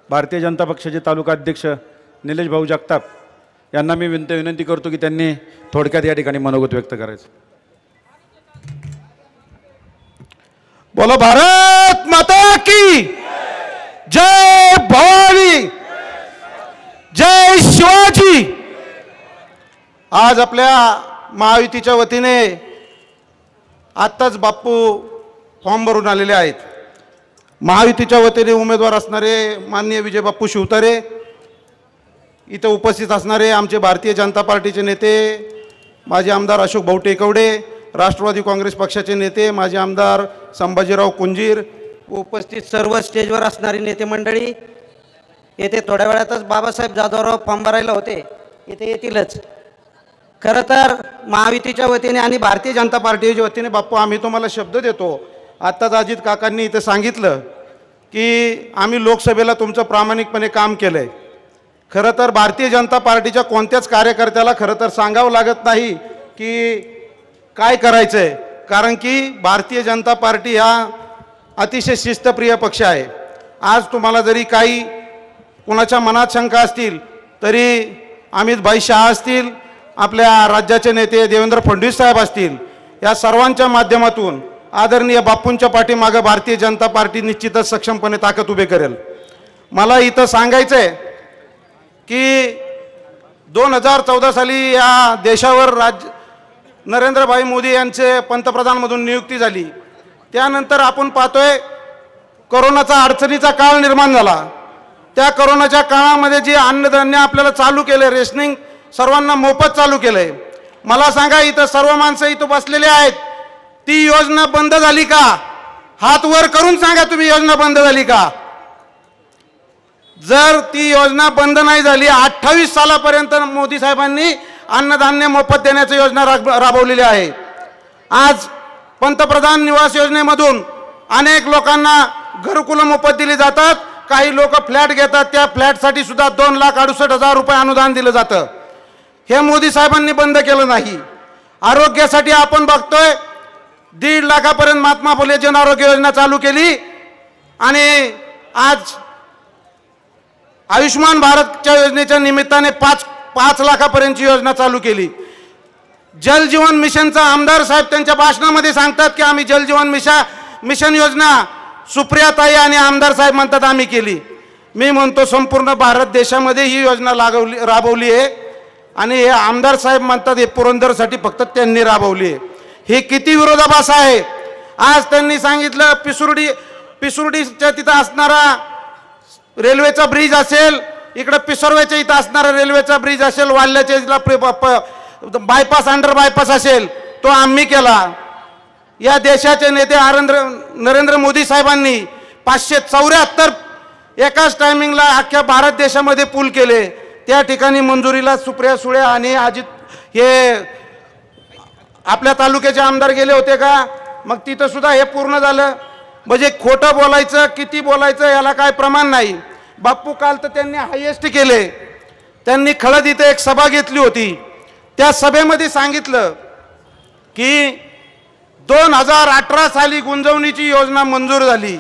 भारतीय जनता पक्षाचे तालुका अध्यक्ष निलेश भाऊ जगताप यांना मी विनंती करतो की त्यांनी थोडक्यात या ठिकाणी मनोगत व्यक्त करायचं। बोलो भारत माता की जय, भवानी जय, शिवाजी। आज आपल्या महायुतीच्या वतीने आत्ताच बाप्पू फॉर्म भरून आलेले आहेत। महायुतीच्या वतीने उमेदवार असणारे माननीय विजय बाप्पू शिवतारे, इथं उपस्थित असणारे आमचे भारतीय जनता पार्टीचे नेते माजी आमदार अशोक भाऊ टेकवडे, राष्ट्रवादी काँग्रेस पक्षाचे नेते माजी आमदार संभाजीराव कुंजीर, उपस्थित सर्व स्टेजवर असणारी नेते मंडळी, येथे थोड्या वेळातच बाबासाहेब जाधवराव फॉर्म भरायला होते, इथे येतीलच। खरं तर महायुतीच्या वतीने आणि भारतीय जनता पार्टीच्या वतीने बाप्पू आम्ही तुम्हाला शब्द देतो। आत्ताच अजित काकांनी इथं सांगितलं की आम्ही लोकसभेला तुमचं प्रामाणिकपणे काम केलं आहे। खरं तर भारतीय जनता पार्टीच्या कोणत्याच कार्यकर्त्याला खरं तर सांगावं लागत नाही की काय करायचं आहे, कारण की भारतीय जनता पार्टी हा अतिशय शिस्तप्रिय पक्ष आहे। आज तुम्हाला जरी काही कोणाच्या मनात शंका असतील तरी अमित भाई शहा असतील, आपल्या राज्याचे नेते देवेंद्र फडणवीस साहेब असतील, या सर्वांच्या माध्यमातून आदरणीय बाप्पूंच्या पाठीमागे भारतीय जनता पार्टी निश्चितच सक्षमपणे ताकद उभे करेल। मला इथं सांगायचं आहे की 2014 साली या देशावर नरेंद्रभाई मोदी यांचे पंतप्रधानमधून नियुक्ती झाली। त्यानंतर आपण पाहतोय कोरोनाचा अडचणीचा काळ निर्माण झाला। त्या कोरोनाच्या काळामध्ये जे अन्नधान्य आपल्याला चालू केले, रेशनिंग सर्वांना मोफत चालू केलंय। मला सांगा, इथं सर्व माणसं इथं बसलेले आहेत, ती योजना बंद झाली का? हात वर करून सांगा, तुम्ही योजना बंद झाली का? जर ती योजना बंद नाही झाली, 28 सालापर्यंत मोदी साहेबांनी अन्नधान्य मोफत देण्याची योजना राबवलेली आहे। आज पंतप्रधान निवास योजनेमधून अनेक लोकांना घरकुलं मोफत दिली जातात, काही लोक फ्लॅट घेतात, त्या फ्लॅटसाठी सुद्धा 2,68,000 रुपये अनुदान दिलं जातं। हे मोदी साहेबांनी बंद केलं नाही। आरोग्यासाठी आपण बघतोय 1.5 लाखापर्यंत महात्मा फुले जन आरोग्य योजना चालू केली आणि आज आयुष्मान भारतच्या योजनेच्या निमित्ताने 5 लाखापर्यंतची योजना चालू केली। जल जीवन मिशनचा आमदार साहेब त्यांच्या भाषणामध्ये सांगतात की आम्ही जल जीवन मिशन योजना सुप्रियाताई आणि आमदार साहेब म्हणतात आम्ही केली। मी म्हणतो संपूर्ण भारत देशामध्ये ही योजना राबवली आहे आणि हे आमदार साहेब म्हणतात हे पुरंदरसाठी फक्त त्यांनी राबवली आहे। हे किती विरोधाभास आहे। आज त्यांनी सांगितलं पिसुर्डीच्या तिथं असणारा रेल्वेचा ब्रिज असेल, इकडे पिसोरवेच्या इथं असणारा रेल्वेचा ब्रिज असेल, वाल्याच्या इथला बायपास अंडर बायपास असेल, तो आम्ही केला। या देशाचे नेते नरेंद्र मोदी साहेबांनी 574 एकाच टायमिंगला अख्ख्या भारत देशामध्ये पूल केले। त्या ठिकाणी मंजुरीला सुप्रिया सुळे आणि अजित हे आपल्या तालुक्याचे आमदार गेले होते का? मग तिथं सुद्धा हे पूर्ण झालं। म्हणजे खोटं बोलायचं, किती बोलायचं याला काय प्रमाण नाही। बाप्पू काल तर त्यांनी हायेस्ट केले। त्यांनी खळद इथे एक सभा घेतली होती, त्या सभेमध्ये सांगितलं की 2018 साली गुंजवणीची योजना मंजूर झाली।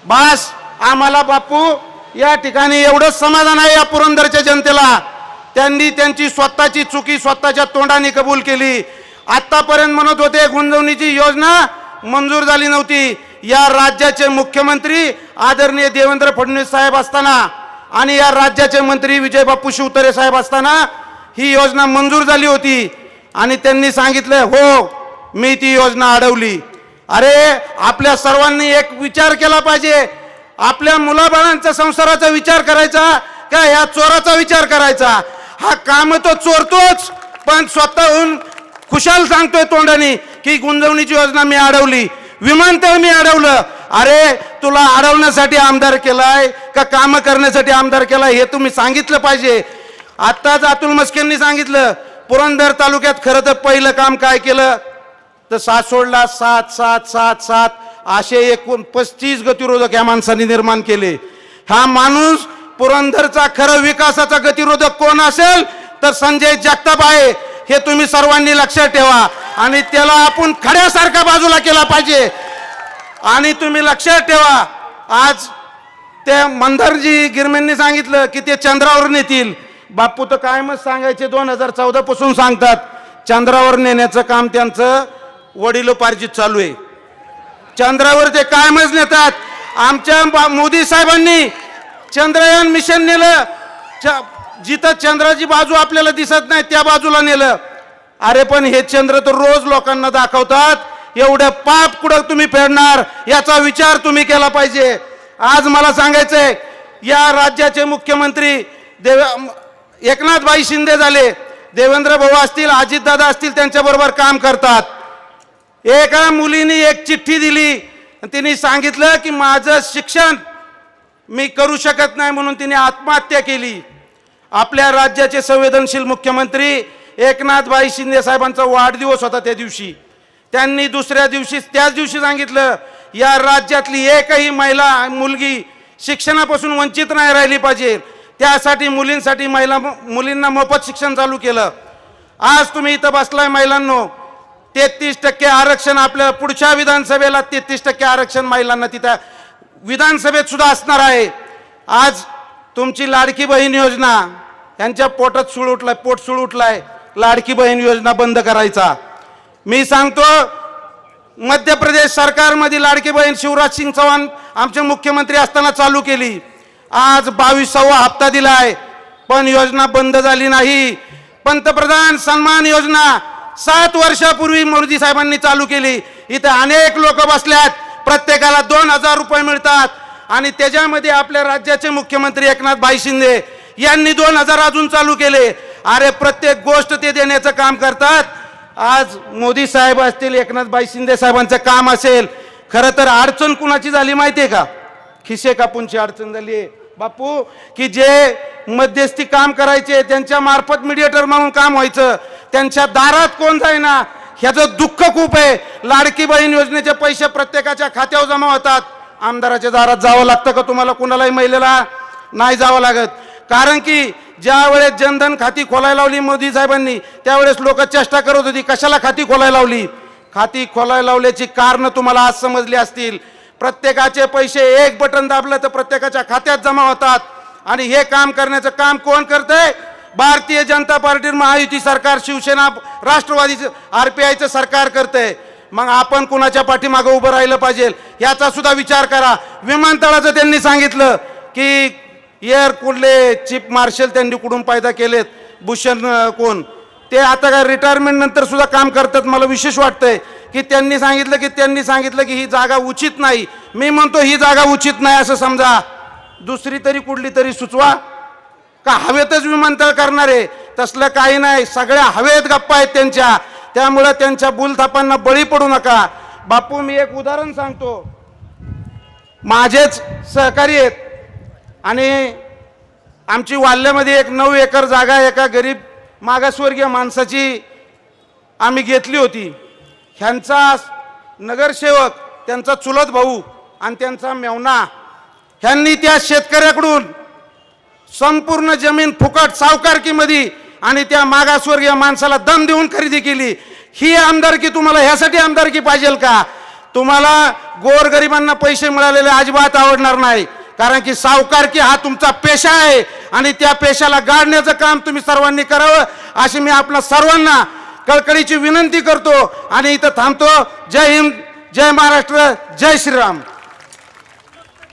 बस आम्हाला बाप्पू या ठिकाणी एवढंच समाधान आहे या पुरंदरच्या जनतेला। त्यांनी त्यांची स्वतःची चुकी स्वतःच्या तोंडाने कबूल केली। आतापर्यंत म्हणत होते गुंजवणीची योजना मंजूर झाली नव्हती। या राज्याचे मुख्यमंत्री आदरणीय देवेंद्र फडणवीस साहेब असताना आणि या राज्याचे मंत्री विजय बाप्पू शिवतारे साहेब असताना ही योजना मंजूर झाली होती आणि त्यांनी सांगितलं हो मी ती योजना अडवली। अरे आपल्या सर्वांनी एक विचार केला पाहिजे, आपल्या मुलाबाळांच्या संसाराचा विचार करायचा का या चोराचा विचार करायचा? हा काम तो चोरतोच, पण स्वतःहून खुशाल सांगतोय तोंडाने की गुंजवणीची योजना मी अडवली, विमानतळ मी अडवलं। अरे तुला अडवण्यासाठी आमदार केलाय का काम करण्यासाठी आमदार केलाय हे तुम्ही सांगितलं पाहिजे। आत्ताच अतुल मस्केंनी सांगितलं पुरंदर तालुक्यात खरं तर पहिलं काम काय केलं तर सासोडला 7-7-7-7 असे एकूण 35 गतिरोधक या माणसांनी निर्माण केले। हा माणूस पुरंदरचा खरं विकासाचा गतिरोधक कोण असेल तर संजय जगताप आहे, हे तुम्ही सर्वांनी लक्षात ठेवा आणि त्याला आपण खड्यासारखा बाजूला केला पाहिजे। आणि तुम्ही लक्षात ठेवा आज ते मंदारजी गिरमेंनी सांगितलं की ते चंद्रावर नेतील. बापू तर कायमच सांगायचे 2014 पासून सांगतात चंद्रावर नेण्याचं काम त्यांचं वडिलोपार्जित चालू आहे. चंद्रावर ते कायमच नेतात. आमच्या मोदी साहेबांनी चंद्रयान मिशन नेलं, जिथं चंद्राची बाजू आपल्याला दिसत नाही त्या बाजूला नेलं. अरे पण हे चंद्र तर रोज लोकांना दाखवतात. एवढं पाप कुठं तुम्ही फेडणार याचा विचार तुम्ही केला पाहिजे. आज मला सांगायचंय, या राज्याचे मुख्यमंत्री एकनाथभाई शिंदे झाले, देवेंद्र भाऊ असतील, अजितदादा असतील, त्यांच्याबरोबर काम करतात. एका मुलीने एक चिठ्ठी दिली, तिने सांगितलं की माझं शिक्षण मी करू शकत नाही म्हणून तिने आत्महत्या केली. आपल्या राज्याचे संवेदनशील मुख्यमंत्री एकनाथभाई शिंदे साहेबांचा वाढदिवस होता त्या दिवशी. त्यांनी दुसऱ्या दिवशी त्याच दिवशी सांगितलं या राज्यातली एकही महिला मुलगी शिक्षणापासून वंचित नाही राहिली पाहिजे. त्यासाठी मुलींना मोफत शिक्षण चालू केलं. आज तुम्ही इथं बसलाय महिलांनो, 33% आरक्षण आपल्या पुढच्या विधानसभेला 33% आरक्षण महिलांना तिथं विधानसभेत सुद्धा असणार आहे. आज तुमची लाडकी बहीण योजना, यांच्या पोट सूळ उठलाय. लाडकी बहीण योजना बंद करायचा. मी सांगतो, मध्य प्रदेश सरकारमध्ये लाडकी बहीण शिवराज सिंग चौहान आमचे मुख्यमंत्री असताना चालू केली. आज 22वा हप्ता दिलाय, पण योजना बंद झाली नाही. पंतप्रधान सन्मान योजना 7 वर्षापूर्वी मोदी साहेबांनी चालू केली. इथे अनेक लोक बसल्यात, प्रत्येकाला 2000 रुपये मिळतात. आणि त्याच्यामध्ये आपल्या राज्याचे मुख्यमंत्री एकनाथभाई शिंदे यांनी 2000 अजून चालू केले. अरे प्रत्येक गोष्ट ते देण्याचं काम करतात. आज मोदी साहेब असतील, एकनाथभाई शिंदे साहेबांचं काम असेल. खरं तर अडचण कुणाची झाली माहितीये का? खिसे कापूंची अडचण झाली आहे बापू, की जे मध्यस्थी काम करायचे त्यांच्या मार्फत मीडिएटर म्हणून काम व्हायचं, त्यांच्या दारात कोण जाईना. ह्याचं दुःख खूप आहे. लाडकी बहीण योजनेचे पैसे प्रत्येकाच्या खात्यावर जमा होतात. आमदाराच्या दारात जावं लागतं का तुम्हाला? कुणालाही महिलेला नाही जावं लागत. कारण की ज्या वेळेस जनधन खाती खोलायला लावली मोदी साहेबांनी, त्यावेळेस लोक चेष्टा करत होती कशाला खाती खोलायला लावली. खाती खोलायला लावल्याची कारण तुम्हाला आज समजली असतील. प्रत्येकाचे पैसे एक बटन दाबलं तर प्रत्येकाच्या खात्यात जमा होतात. आणि हे काम करण्याचं काम कोण करतंय? भारतीय जनता पार्टी, महायुती सरकार, शिवसेना, राष्ट्रवादीचं, RPIचं सरकार करतंय. मग आपण कुणाच्या पाठीमागे उभं राहिलं पाहिजे याचा सुद्धा विचार करा. विमानतळाचं त्यांनी सांगितलं की एअर कुठले चीफ मार्शल त्यांनी कुठून पैदा केलेत, भूषण कोण, ते आता काय रिटायरमेंट नंतर सुद्धा काम करतात. मला विशेष वाटतंय की त्यांनी सांगितलं की ही जागा उचित नाही. मी म्हणतो ही जागा उचित नाही असं समजा, दुसरी तरी कुठली तरी सुचवा. का हवेतच विमानतळ करणार आहे? तसलं काही नाही. सगळ्या हवेत गप्पा आहेत त्यांच्या. त्यामुळे त्यांच्या बुलथापांना बळी पडू नका. बापू मी एक उदाहरण सांगतो. माझेच सहकारी आहेत आणि आमची वाल्ल्यामध्ये एक 9 एकर जागा एका गरीब मागासवर्गीय माणसाची आम्ही घेतली होती. ह्यांचा नगरसेवक, त्यांचा चुलत भाऊ आणि त्यांचा मेवणा, ह्यांनी त्या शेतकऱ्याकडून संपूर्ण जमीन फुकट सावकारकीमध्ये आणि त्या मागासवर्गीय माणसाला दम देऊन खरेदी केली. ही आमदारकी तुम्हाला ह्यासाठी आमदारकी पाहिजे का? तुम्हाला गोरगरिबांना पैसे मिळालेले अजिबात आवडणार नाही. कारण की सावकारकी हा तुमचा पेशा आहे आणि त्या पेशाला गाडण्याचं काम तुम्ही सर्वांनी करावं अशी मी आपल्या सर्वांना कळकळीची विनंती करतो आणि इथं थांबतो. जय हिंद, जय महाराष्ट्र, जय श्रीराम.